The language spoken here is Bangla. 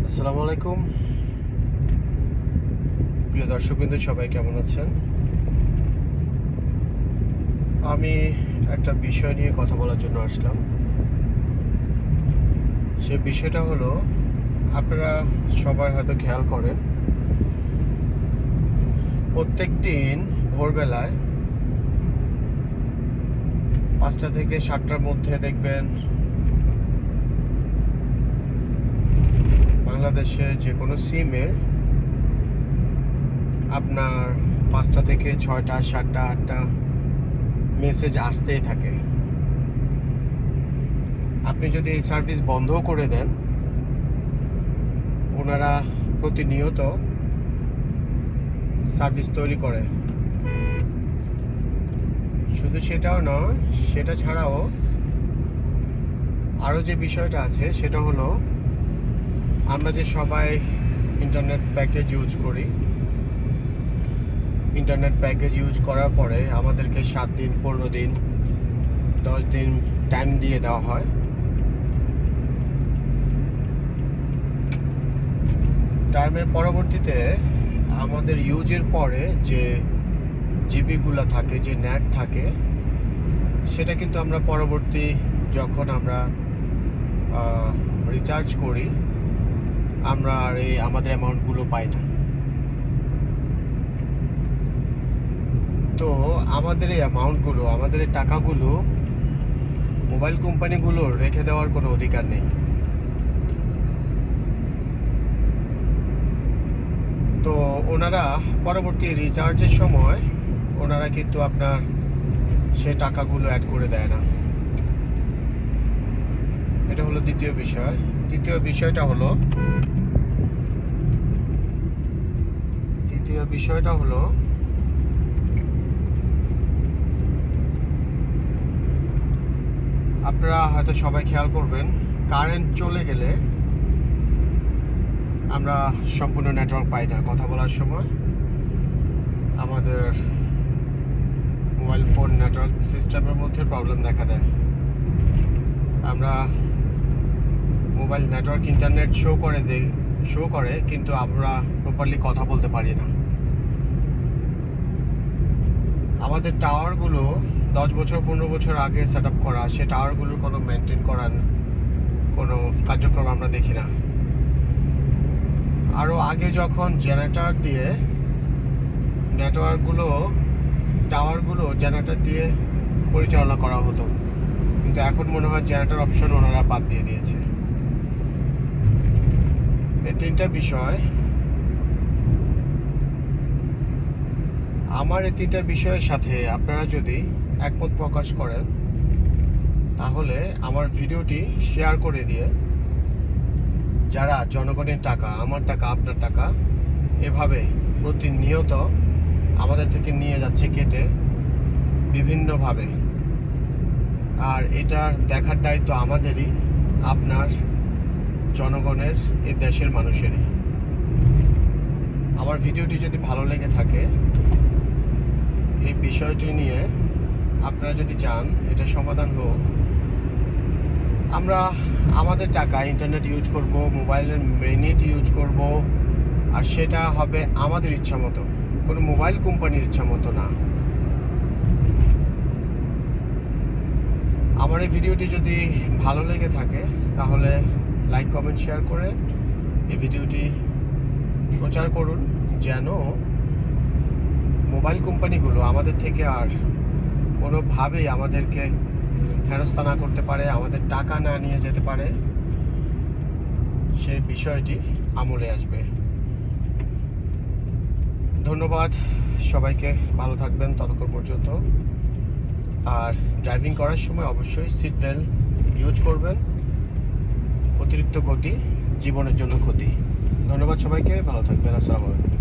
আসসালামু আলাইকুম প্রিয় দর্শকবৃন্দ, সবাই কেমন আছেন? আমি একটা বিষয় নিয়ে কথা বলার জন্য আসলাম। সে বিষয়টা হলো, আপনারা সবাই হয়তো খেয়াল করেন, প্রত্যেক দিন ভোরবেলায় 5টা থেকে 7টার মধ্যে দেখবেন বাংলাদেশের যে কোনো সিমের আপনার 5টা থেকে 6টা 7টা 8টা মেসেজ আসতেই থাকে। আপনি যদি এই সার্ভিস বন্ধও করে দেন, ওনারা প্রতিনিয়ত সার্ভিস তৈরি করে। শুধু সেটাও নয়, সেটা ছাড়াও আরও যে বিষয়টা আছে সেটা হলো, আমরা যে সবাই ইন্টারনেট প্যাকেজ ইউজ করি, ইন্টারনেট প্যাকেজ ইউজ করার পরে আমাদেরকে 7 দিন 15 দিন 10 দিন টাইম দিয়ে দেওয়া হয়। টাইমের পরবর্তীতে আমাদের ইউজের পরে যে জিবিগুলো থাকে, যে নেট থাকে, সেটা কিন্তু আমরা পরবর্তী যখন আমরা রিচার্জ করি, আমরা আর এই আমাদের অ্যামাউন্টগুলো পাই না। তো আমাদের এই অ্যামাউন্টগুলো, আমাদের এই টাকাগুলো মোবাইল কোম্পানিগুলোর রেখে দেওয়ার কোনো অধিকার নেই। তো ওনারা পরবর্তী রিচার্জের সময় ওনারা কিন্তু আপনার সে টাকাগুলো অ্যাড করে দেয় না। এটা হলো দ্বিতীয় বিষয়। তৃতীয় বিষয়টা হলো আপনারা হয়তো সবাই খেয়াল করবেন, কারেন্ট চলে গেলে আমরা সম্পূর্ণ নেটওয়ার্ক পাই না। কথা বলার সময় আমাদের মোবাইল ফোন নেটওয়ার্ক সিস্টেমের মধ্যে প্রবলেম দেখা দেয়। আমরা মোবাইল নেটওয়ার্ক ইন্টারনেট শো করে কিন্তু আমরা প্রপারলি কথা বলতে পারি না। আমাদের টাওয়ারগুলো 10 বছর 15 বছর আগে সেট আপ করা, সে টাওয়ারগুলোর কোনো মেনটেন করার কোনো কার্যক্রম আমরা দেখি না। আরও আগে যখন জেনারেটর দিয়ে টাওয়ারগুলো জেনারেটর দিয়ে পরিচালনা করা হতো, কিন্তু এখন মনে হয় জেনারেটর অপশন ওনারা বাদ দিয়ে দিয়েছে। এই তিনটা বিষয়, আমার এই তিনটা বিষয়ের সাথে আপনারা যদি একমত প্রকাশ করেন, তাহলে আমার ভিডিওটি শেয়ার করে দিয়ে যারা জনগণের টাকা, আমার টাকা, আপনার টাকা এভাবে প্রতিনিয়ত আমাদের থেকে নিয়ে যাচ্ছে কেটে বিভিন্নভাবে, আর এটার দেখার দায়িত্ব আমাদেরই, আপনার, জনগণের, এই দেশের মানুষেরই। আমার ভিডিওটি যদি ভালো লেগে থাকে, এই বিষয়টি নিয়ে আপনারা যদি চান এটা সমাধান হোক, আমরা আমাদের টাকা ইন্টারনেট ইউজ করব, মোবাইলের মিনিট ইউজ করব, আর সেটা হবে আমাদের ইচ্ছা মতো, কোনো মোবাইল কোম্পানির ইচ্ছা মতো না। আমার এই ভিডিওটি যদি ভালো লেগে থাকে, তাহলে লাইক কমেন্ট শেয়ার করে এই ভিডিওটি প্রচার করুন, যেন মোবাইল কোম্পানিগুলো আমাদের থেকে আর কোনোভাবেই আমাদেরকে হেনস্থা না করতে পারে, আমাদের টাকা না নিয়ে যেতে পারে। সেই বিষয়টি আমলে আসবে। ধন্যবাদ সবাইকে, ভালো থাকবেন ততক্ষণ পর্যন্ত। আর ড্রাইভিং করার সময় অবশ্যই সিট বেল্ট ইউজ করবেন। অতিরিক্ত গতি জীবনের জন্য ক্ষতি। ধন্যবাদ সবাইকে, ভালো থাকবেন। আসসালামু আলাইকুম।